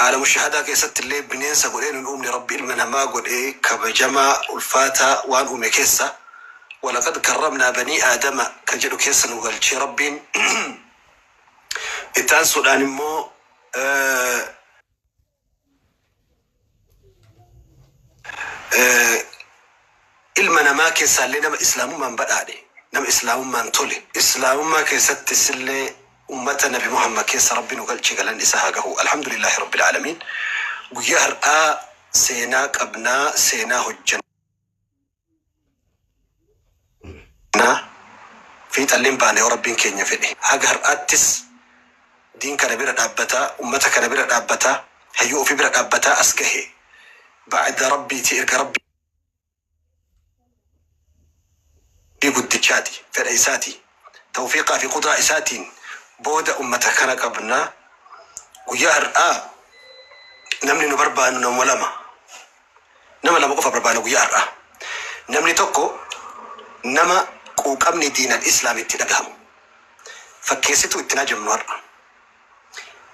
عالم الشهادة كيست اللي بنين سقولين الأم لربي المنها ما قول إيه كبجمع الفاتة وان أمي كيسة ولقد كرمنا بني آدم كجلو كيسة نقول شي ربي إتان سودان مو المنا ما كيسة اللي نم إسلام من بدأني نم إسلام من طولي إسلام ما كيست اللي أمة نبي محمد كيس ربي نقول شيء قال نساها الحمد لله رب العالمين ويهر سيناك أبناء سيناه الجنة في تعلم باني وربي كينيا فيني هاجر أتس دين كنبيرة أبتا أمة كنبيرة أبتا هيو في بيرة أبتا أسكه بعد ربي تيرك ربي يقول تشاتي في رئيساتي توفيقا في قدرة إساتين بودا أمتك كان قبلنا ويهر نمني نبربا نم ولما نما لما قف بربانا ويهر نمني توكو نما قوقمني دين الإسلام اتدقهم فكيستو اتناجم نور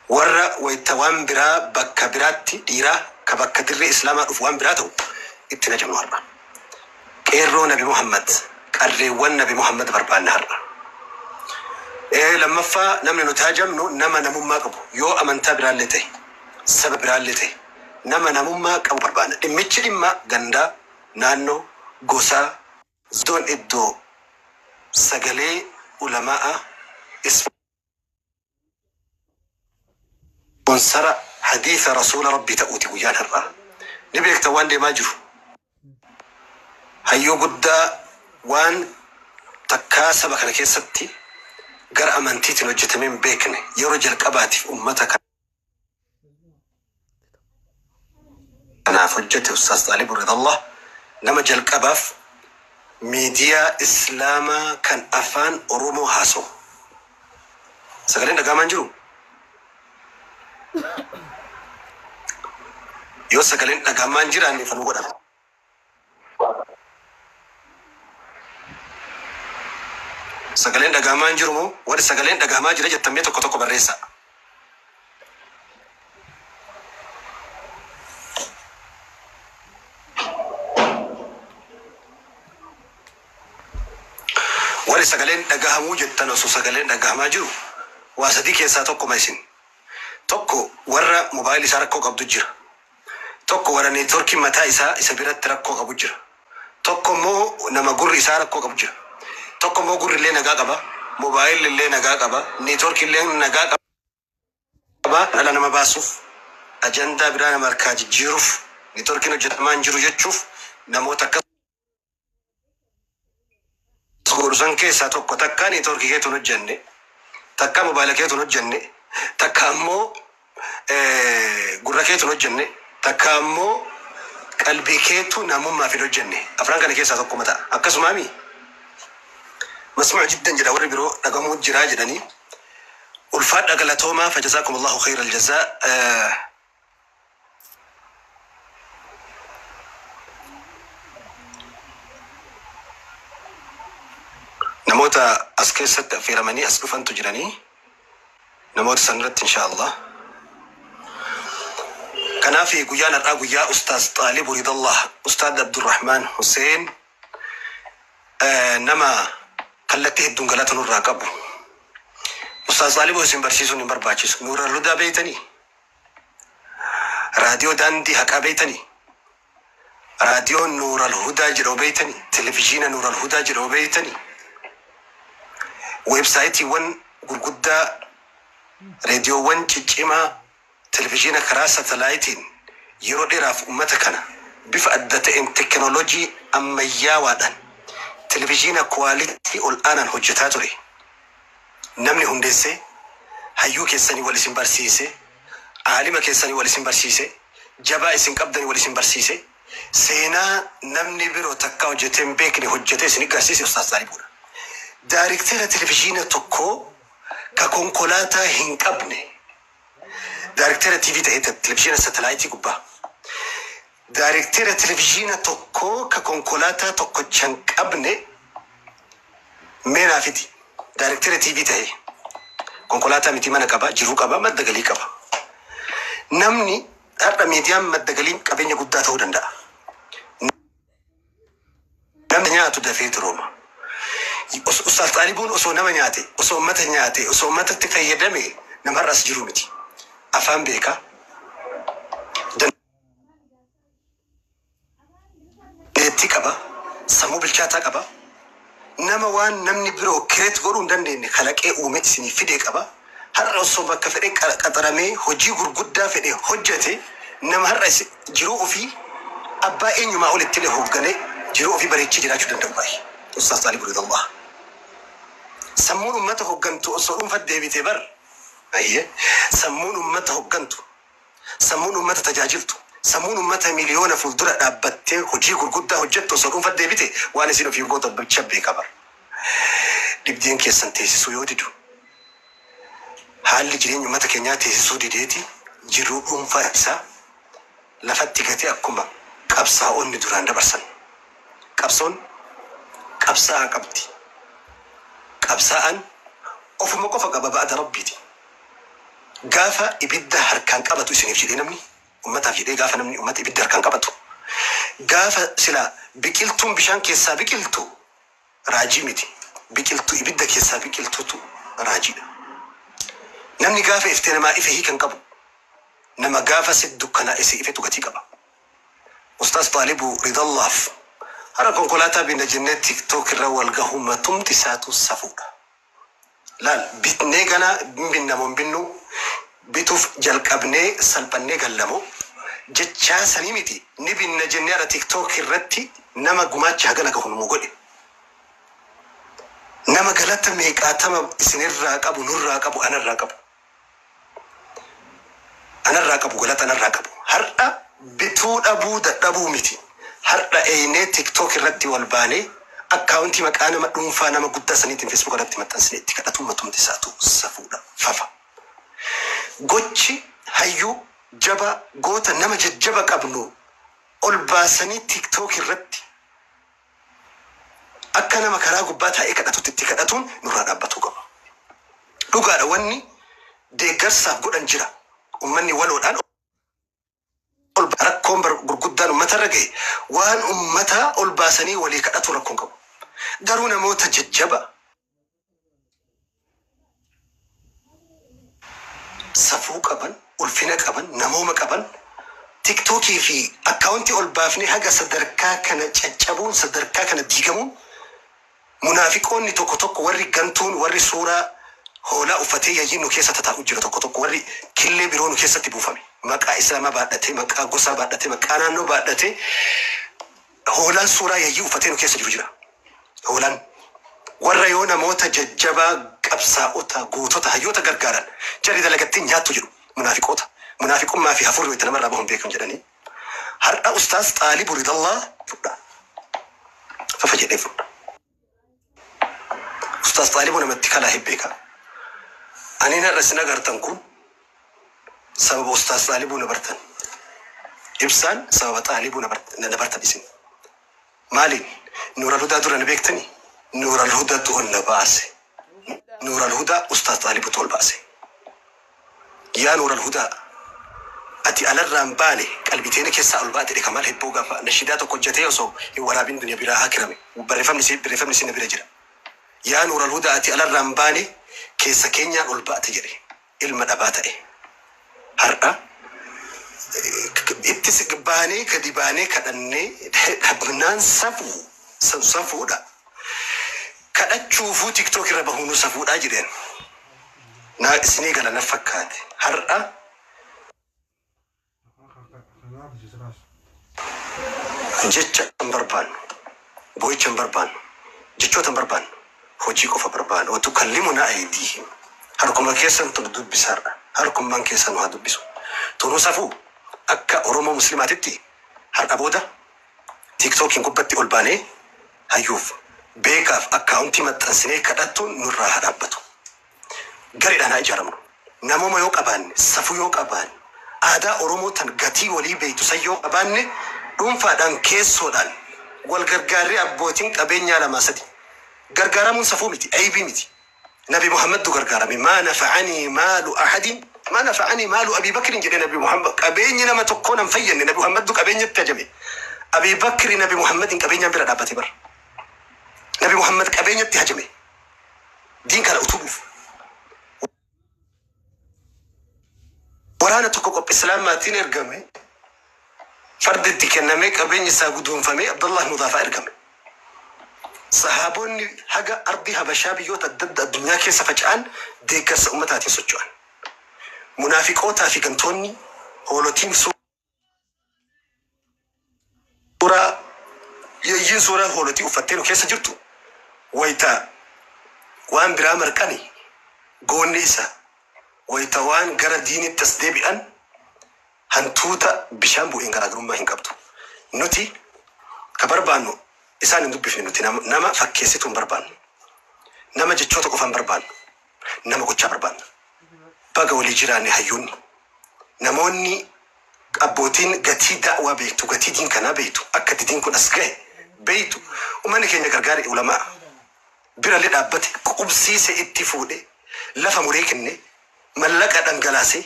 ورا ويتوان برا بكا براتي ديرا كبكا در إسلام أفوان براتو اتناجم نور كيرو نبي محمد قريوان نبي محمد بربانا هر لما فا نمني نتهاجم نما نمو ما قبو يو أمنتا برالتي سبب برالتي نما نمو ما قبو بربانا إمتشري ما غندا نانو غوسا زون إدو سغلي علماء اسم ونصر حديث رسول ربي تأوتي ويان هرّا نبيك توان دي ماجرو هيو قد وان تكاسب كنكي ستي قرأ من تيتي نوجتمين بيكني يرجل قباتي في أمتك أنا فجتي أستاذ طالب رضا الله نما جل قباف ميديا إسلاما كان أفان أرومو هاسو سقلين دقا منجرو يو سقلين دقا منجراني فنو قدام sagaleen dhagahamaa jiru moo warri sagaleen dhagahamaa jira jettamee tokko tokko barreessa. Warri sagaleen dhagahamuu jettan osoo sagaleen dhagahamaa jiru waa sadii keessaa tokko maisin. Tokko warra moobaayilii isaa rakkoo qabdu jira. Tokko warra neetworkii mataa isaa isa biratti rakkoo qabu jira. Tokko immoo nama gurri isaa rakkoo qabu jira. tokko mo gurri le nagaa qaba mobile le nagaa qaba network le nagaa qaba ala nama baasuuf agenda biraa nama arkaa jijjiiruuf network no jedhamaan jiru jechuuf namoota akka suursan keessaa tokko takka network keetu hojjenne takka mobile keetu hojjenne takka ammoo gurra keetu hojjenne takka ammoo qalbii keetu namummaa fi hojjenne afran kana keessaa tokko mata akkasumaami مسموع جدا جدا وري برو نقامو جرا جداني والفاد أقلتهما فجزاكم الله خير الجزاء نموت أسكيست في رماني أسقفن تجراني نموت سنرت إن شاء الله كان في قيان الرقية أستاذ طالب رضا الله أستاذ عبد الرحمن حسين نما كلتي الدنقلات نور راقبو أستاذ طالب حسين برسيسو نمبر باچيس نور الهدى بيتني راديو داندي حقا بيتني راديو نور الهدى جرو بيتني تلفزيون نور الهدى جرو بيتني ويب سايتي ون قرقودة راديو ون تجمع تلفزيون كراسة ثلاثين يرو ديراف أمتكنا بفأدة ان تكنولوجي أميا وادن تلفزيون كواليتي الآن هجتاتوري نمني هندسي هيو كيساني والاسم برسيسي عالم كيساني والاسم برسيسي جبا اسم قبدني والاسم برسيسي سينا نمني برو تكاو جتين بيكني هجتي سني قرسيسي أستاذ طالبونا دايركتير تلفزيون توكو ككونكولاتا هنقبني دايركتير تي في تهيت تلفزيون ستلايتي قبا دايركتير تلفزيون توكو ككونكولاتا توكو تشنقبني مينا فيدي دايركتير تي في تهي كونكولاتا متي مانا قبا جيرو قبا مدقلي قبا namni har'a miidiyaan madda galii qabeenya guddaa ta'uu danda'a. Namni nyaatu dafee turooma. Ustaas Xaalibuun osoo nama nyaate, osoo uummata nyaate, osoo uummatatti fayyadame namarra as jiru miti. Afaan beekaa. Dandeettii qaba. Sammuu bilchaataa qaba. Nama waan namni biroo kireet godhuu hin dandeenye kalaqee uume isinii fidee qaba. Har'a osoo bakka fedhee qaxaramee hojii gurguddaa fedhee hojjete nama har'a jiruu ofii abbaa eenyumaa olitti illee hoogganee jiruu ofii bareechee jiraachuu danda'u baay'ee. Ustaas Xaalibuu Ridallah. Sammuun uummata hooggantu osoo dhuunfaa deebitee bar. Ayyee. Sammuun uummata hooggantu. Sammuun uummata tajaajiltu. Sammuun uummata miliyoona fuuldura dhaabbattee hojii gurguddaa hojjettu osoo dhuunfaa deebite waan isin ofii goota bilcha beeka bar. Dibdeen keessan teessisuu yoo didu. Haalli jireenya uummata keenyaa teessisuu dideeti jiruu dhuunfaa isaa lafatti gatee akkuma qabsaa'onni duraan dabarsan. Qabsoon qabsaa'aa qabdi. Qabsaa'aan ofuma qofa qaba ba'ada rabbiiti. Gaafa ibidda harkaan qabatu isiniif jedhee namni uummataaf jedhee gaafa namni uummata ibidda harkaan qabatu. Gaafa sila biqiltuun bishaan keessaa biqiltu raajii miti. Biqiltuu ibidda keessaa biqiltuutu raajiidha. Namni gaafa iftee namaa ife hiikan qabu. Nama gaafa si dukkanaa isi ifetu gatii qaba. Ustaas Xaalibuu Ridallaaf hara konkolaataa binna jennee TikTok irra wal gahummaa tumti isaatu safuudha. Laal bitnee gana binnamoon binnu bituuf jalqabnee salphannee gallamoo jechaa sanii miti ni binna jennee hara TikTok irratti nama gumaacha hagana gahu nu godhe. Nama galata meeqaatama isinirraa qabu nurraa qabu anarraa qabu. Anarraa qabu galata anarraa qabu. Har'a bituu dhabuu dadhabuu miti. Har'a eenee TikTok irratti wal baanee akkaawuntii maqaa nama dhuunfaa nama guddaa saniitiin Facebook irratti maxxansine itti kadhatu matumti isaatu safuudha fafa. Gochi hayyuu jaba goota nama jajjaba qabnu ol baasanii TikTok irratti akka nama karaa gubbaa taa'ee kadhatutti itti kadhatuun nurraa dhaabbatuu qaba. Dhugaadha wanni deeggarsaaf godhan jira. Uummanni waloodhaan rakkoon gurguddaan uummata irra gahe waan uummataa ol baasanii walii kadhatu rakkoon qabu. Garuu namoota jajjaba safuu qaban, ulfina qaban, namooma qaban TikTokii fi akkaawuntii ol baafnee haga sadarkaa kana caccabuun sadarkaa kana diigamuun munaafiqoonni tokko tokko warri gantuun warri suuraa hoolaa uffatee yayyiin nu keessa tataa'u jira tokko tokko warri killee biroo nu keessatti buufame. Maqaa islaamaa baadhatee maqaa gosaa baadhatee maqaa naannoo baadhatee hoolaan suuraa yayyii uffatee nu keessa jiru jira. Hoolaan warra yoo namoota jajjabaa qabsaa'ota gootota hayyoota gargaaran jarri dalagattiin nyaattu jiru munaafiqoota. Munaafiqummaa fi hafuurri wayita namarraa bahuun beekam jedhanii. Har'a Ustaas Xaalibuu Ridallaa fudha. Fafa jedhee fudha. Ustaas Xaalibuu namatti kalaa hebbeekaa. Ani narra isin agartan kun sababa Ustaas Xaalibuu na bartan. Ibsaan sababa Xaalibuu na bartan isin. Maaliin Nuural Hudaa dura na beektanii? Nuural Hudaatu ol na baase. Nuural Hudaa Ustaas Xaalibuutu ol baase. Yaa Nuural Hudaa ati alarraan baane qalbiteena keessaa ol baate dhika maal hebboo gaafa nashidaa tokko hojjetee osoo hin waraabin dunya biraa haa kirame. Barreeffamni si na bira jira. Yaa Nuural Hudaa ati alarraan baane keessa keenyaan ol baate jedhe ilma dhabaa ta'e. Har'a itti baanee gadi baanee kadhannee dhabnaan safuudha. Kadhachuufuu TikTok irra bahuunu safuudhaa jedheen. Naa isinii gala na fakkaate. Har'a jecha hin barbaannu. Boo'icha hin barbaannu. Jechoota hin barbaannu. Hojii qofa barbaannu. Watu kallimuna aydiihim. Harkuma keessan tun dubbisaadha. Harkummaan keessan waa dubbisu. Tunuu safuu akka Oromoo Muslimaatitti har'a booda TikTokiin gubbatti ol baanee hayyuuf beekaaf akkaawuntii maxxansinee kadhattuun nurraa haa dhaabbatu. Gareedhaan haa ijaaramnu. Namooma yoo qabaanne, safuu yoo qabaanne, aadaa Oromoo tan gatii walii beektu san yoo qabaanne dhuunfaadhaan keessoodhaan wal gargaarree abbootiin qabeenyaa lamaa sadi. Gargaaramuun safuu miti, aybii miti. Nabi Muhammaddu gargaarame maa nafa'anii maalu ahadin ما نفعني مال أبي بكر جل نبي محمد أبيني لما تكون مفين نبي محمد أبيني التجمي أبي بكر نبي محمد أبيني بلا دابتي بر نبي محمد أبيني التهجمي دين كان أتوبف ورانا تكوكب إسلام ما تين إرجمي فرد الدكناميك أبيني ساقدون فمي عبد الله مضافة إرجمي صحابوني حاجة أرضها بشابيوت الدد الدنيا كيس فجأان ديكس أمتاتي سجوان منافقوتا في كنتوني هولوتين سورة يجين سورة هولوتي وفتينو كيس جرتو ويتا وان برامر كاني قون نيسا ويتا وان قرى دين التسديب أن هنتوتا بشامبو إن قرى ما هنقبتو نوتي كبربانو إسان ندب في نوتي نما فكيسيتون بربان نما جتشوتا قفان بربان نما قتشا بربان baga wali jirani hayyuni namoonni abbootiin gatii da'waa beektu gatii diin kanaa beektu akka diin kun as gahe beektu uummanni keenya gargaari ulamaa bira le dhaabbate qubsiise itti fuudhe lafa muree kenne mallaqa dhangalaasee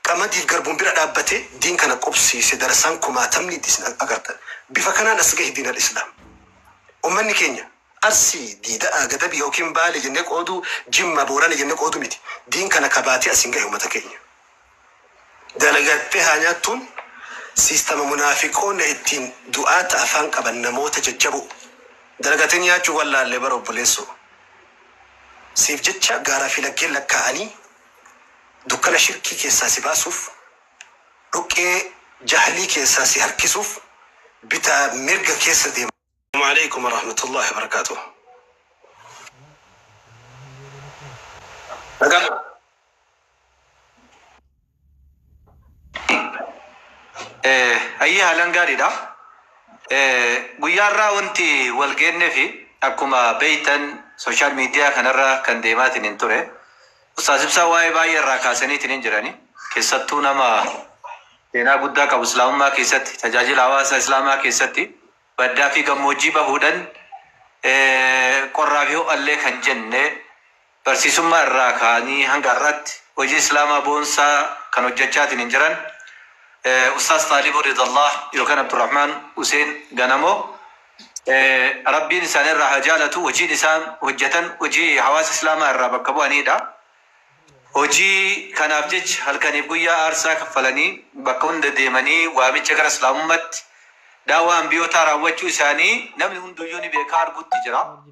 qamadiif garbuun bira dhaabbate diin kana qubsiise darasaan kumaatamni disna agartan bifa kanaan as gahe diin al-islaam uummanni keenya أرسي ديدا أجدبي أو كم بالي جنك أودو جيم بوراني جنك أودو ميتي دين كان كباتي أسينجه يوم تكيني دلقات تهانياتون سيستم منافقون الدين دعاة أفان قبل نموت ججبو دلقاتين ياجو ولا اللي برو بوليسو سيف جتشا قارا في لكين لكاني دكنا شركي كيساسي باسوف روكي جهلي كيساسي هركسوف بتا مرقا كيسا ديم السلام عليكم ورحمة الله وبركاته. أيها الأنجاري دا ويارا وانتي والجنة في أكما بيتا سوشيال ميديا كنرا كان ديمات ننتوري أستاذ بسواي باي الراكاسني تنجراني كيستونا ما تنا بودا كابسلام ما كيست تجاجل عواس إسلاما كيستي بدأ في كموجي بهودن قرابيو الله كنجنة برسيسما الراكاني هنگارات وجي إسلاما بونسا كانوا ججات ننجران أستاذ طالب رضا الله يوكان عبد الرحمن حسين غنمو ربي نسان الراحة جالتو وجي نسان وجتن وجي حواس إسلاما الرابكبو أنيدا وجي كان أبجج هل كان يبقى أرسا كفلاني بكون ديماني وابي جغر إسلامات دعوة أنبيوتا راوچو إساني نمن هندويوني بيكار قد تجرا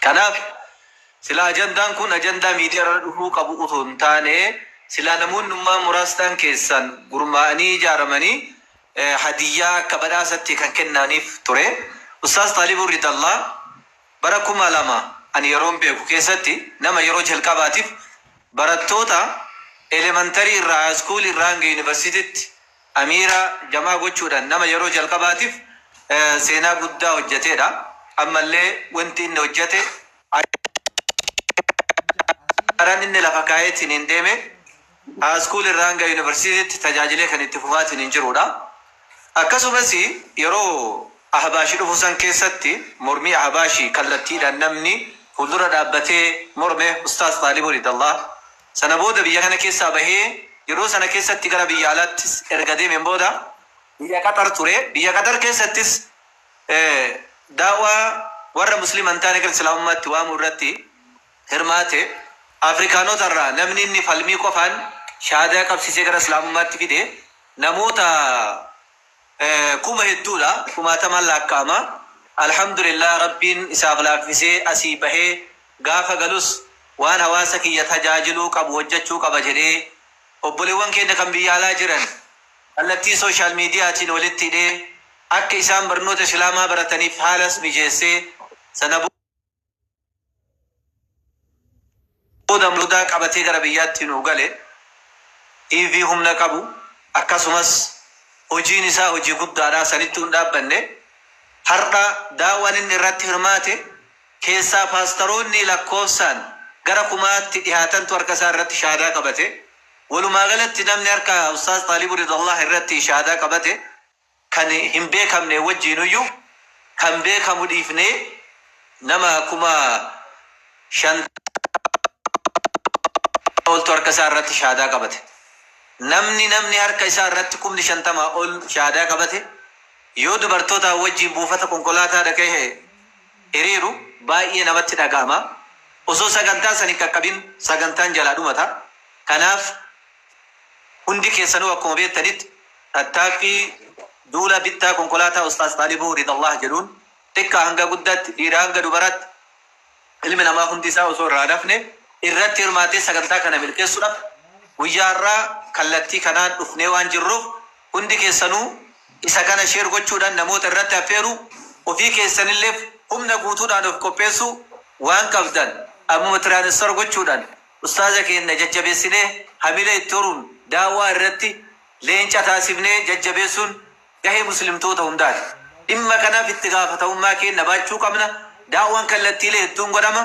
كناف سلا أجندان كون أجندا ميديا رهو قبو أطنتاني سلا نمون نما مراستان كيسان قرماني جارماني حديا كبدا ستي كان كنانيف توري أستاذ طالب رضا الله بركم علما أن يروم بيكو كيستي نما يرو جهلقاباتيف براتوتا إليمنتري را سكولي رانج يونيفرسيتي أميرة جماعة قدشودا نما يرو جلقباتيف سينا قدا وجته دا أما اللي وانتي إنه وجته أران إن لفكاية نندمه أسكول الرانجا يونيفرسيتي تجاجلة كان اتفاقات ننجرودا أكاسو بسي يرو أحباشي رفوسان كيستي مرمي أحباشي كالتي دا نمني خلورة دابته مرمي أستاذ طالب رضا الله سنبود بيانا كيسا بهي yeroo sana keessatti gara biyya alaattis erga deemeen booda biyya Qatar ture biyya Qatar keessattis daawaa warra musliman taane gara islaamummaatti waamu irratti hirmaate afrikaanota irraa namni inni falmii qofaan shahaadaa qabsiisee gara islaamummaatti fide namoota kuma hedduudha kumaataman lakkaa'ama alhamdulillah rabbiin isaaf laaffisee asii bahee gaafa galus waan hawaasa kiyya tajaajiluu qabu hojjechuu qaba jedhee obboleewwan keenya kan biyya alaa jiran kallattii sooshaal miidiyaatiin walitti hidhee akka isaan barnoota islaamaa barataniif haalas mijeessee sana booda mudaa qabatee gara biyyaatti nu gale TV humna qabu akkasumas hojiin isaa hojii guddaadha sanitti hin dhaabbanne har'a daawwan inni irratti hirmaate keessaa paastaroonni lakkoofsaan gara kumaatti dhihaatantu harka isaa irratti shahaadaa qabate ولما قالت نمني أركا أستاذ طالب رضا الله الرتي شهادة قبته كان هم بيكم نوجي نيو كان بيكم وديفني نما كما شان قلت أركا سارة شهادة قبته namni harka isaa irratti kumni 50 ol shaadaa qabate yoo dubartoota wajjin buufata konkolaataa dhaqee hiriiru baay'ee namatti dhagahama. Osoo sagantaa sanii qaqqabin sagantaan jalaa dhumata. Kanaaf hundi keessanuu akkuma beektanitti tattaaffii duula bittaa konkolaataa Ustaaz Xaalibuu Ridallah jedhuun xiqqaa hanga guddaatti dhiiraa hanga dubaraatti ilmi namaa hundi isaa osoo irraa dafne irratti hirmaatee sagantaa kana milkeessuudhaaf guyyaa irraa kallattii kanaan dhufnee waan jirruuf hundi keessanuu isa kana sheer gochuudhaan namoota irratti affeeru ofii keessanillee humna guutuudhaan of qopheessu waan qabdan ammuma tiraanisfar gochuudhaan ustaaza keenya jajjabeessinee hamila itti horuun daawwaa irratti leenca taasifnee jajjabeessuun gahee muslimtoota hundaati. Dhimma kanaaf itti gaafatamummaa keenya baachuu qabna. Daawwaan kallattiilee hedduun godhama.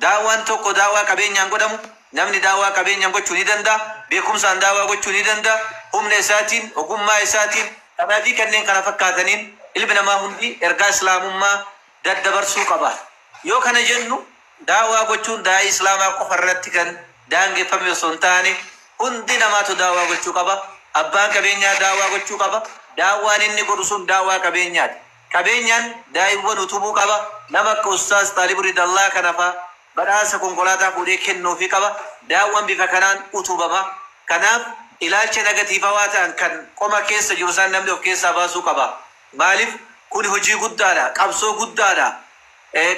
Daawwaan tokko daawwaa qabeenyaan godhamu. Namni daawwaa qabeenyaan gochuu ni danda'a. Beekumsaan daawwaa gochuu ni danda'a. Humna isaatiin, ogummaa isaatiin, taphaa fi kanneen kana fakkaataniin ilmi namaa hundi ergaa islaamummaa daddabarsuu qaba. Yoo kana jennu daawwaa gochuun daa'ii islaamaa qofa irratti kan daangeffame osoo hin taane hundi namaatu daawwaa gochuu qaba. Abbaan qabeenyaa daawwaa gochuu qaba. Daawwaan inni godhu sun daawwaa qabeenyaati. Qabeenyaan daa'imman utubuu qaba. Nama akka Ustaaz Xaalibuu Ridallah kana fa'a badhaasa konkolaataa fuudhee kennuufii qaba. Daawwaan bifa kanaan utubama. Kanaaf ilaalcha negatiivawaa ta'an kan qoma keessa jiru isaan namni of keessaa baasuu qaba. Maaliif kun hojii guddaadha, qabsoo guddaadha.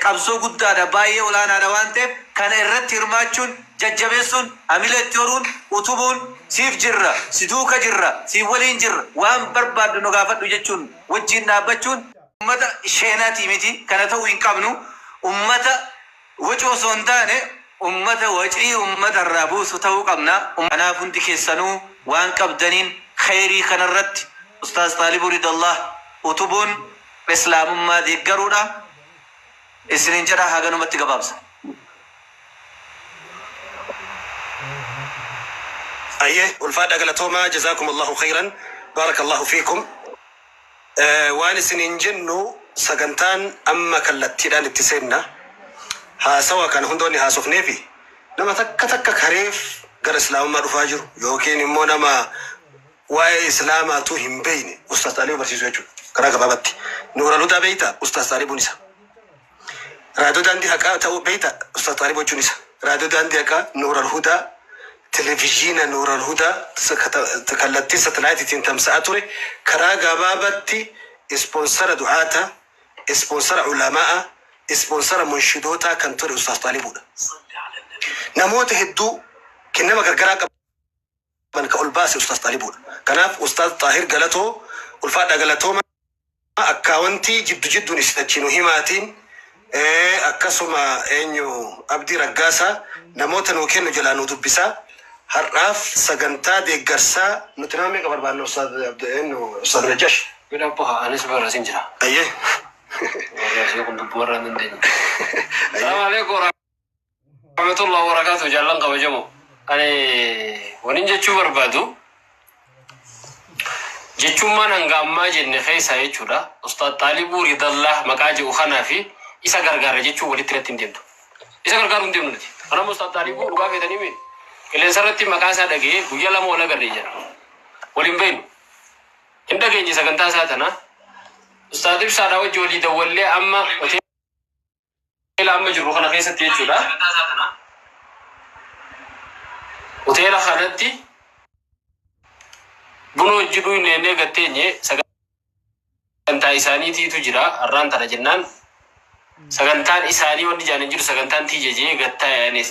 Qabsoo guddaadha, baay'ee olaanaadha waan ta'eef kana irratti hirmaachuun jajjabeessuun hamila itti horuun utubuun siif jirra, si duuka jirra, siif waliin jirra waan barbaaddu nu gaafadhu jechuun wajjin dhaabbachuun ummata sheenaatii miti. Kana ta'uu hin qabnu. Ummata wacii osoo hin taane ummata wacii ummata irraa buusu ta'uu qabna. Kanaaf hundi keessanuu waan qabdaniin khayrii kanarratti Ustaaz Xaalibuu Ridallah utubuun islaamummaa deeggaruudha. Isiniin jedha haganumatti gabaabsa. أيه والفاد أقلتهما جزاكم الله خيرا بارك الله فيكم. وان سنين جنو سقنتان أما كالتي دان اتسينا ها سوا كان هندوني ها صفني في نما تك خريف قر إسلام ما رفاجر يوكين إمو نما واي إسلام توهم بيني أستاذ طالب برسيس وجو كراك بابتي نور الهدى بيتا أستاذ طالب نسا رادو داندي هكا تاو بيتا أستاذ طالب وجو نسا رادو داندي هكا نور الهدى تلفزيون نور الهدى تكلتي ستلايتي تنتم ساعتوري كراغا بابتي اسبونسر دعاتا اسبونسر علماء اسبونسر منشدوتا كنتوري استاذ طالبونا نموت هدو كنما غرغرا من كالباس استاذ طالبونا كناف استاذ طاهر قالته والفاده قالته ما اكاونتي جد نستجينو هيماتين اكسما انيو ابدي رقاسا نموت نوكينو جلانو دبسا هرف سجنتا ديجرسا نتنامي قبل بان أستاذ إنه أستاذ نجاش. بنا بها أنا سبارة سنجرا. أيه. والله بورا من دين. السلام عليكم ورحمة الله وبركاته جلنا قبل جمو. أنا ونينجا شوفر بادو. جتشوما نعمّا جن خيس هاي شولا أستاذ طالبو ridallah مكاجي وخنا في إسا غرغر جتشو ولي ترتين ديمتو. إسا غرغر ديمتو. أنا أستاذ طالبو رجع في تاني مين. Kelesaratti makasa dage guyya lama wala garre jira walin bayin inda geenye sagantaa saatana ustaad ibsaadha wajji walii dawwallee amma hoteela amma jiru kana keessatti jechuudha hoteela kanatti bunu wajjiduu inni gatteenye sagantaa isaaniitiitu jira arraan tana jennaan sagantaan isaanii wanni jaanin jiru sagantaan tiijejee gattaa yaanis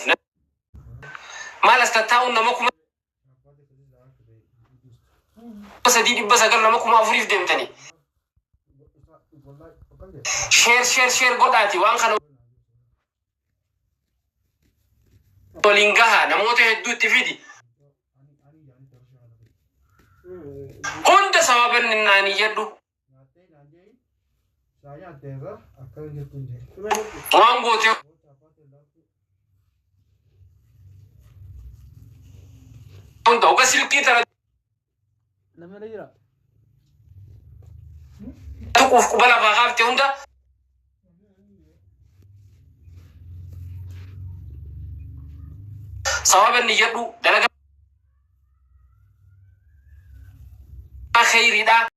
malas tattaa'uun nama kuma sadii dhibba sagal nama kuma afuriif deemtanii sheer godhaati waan kana waliin gahaa namoota hedduutti fidi hunda sababan innaanii jedhu waan gootee hunda oga silkii tara tuquuf qubala baaqaafte hunda sababan ni jedhu dalaga khayriidha.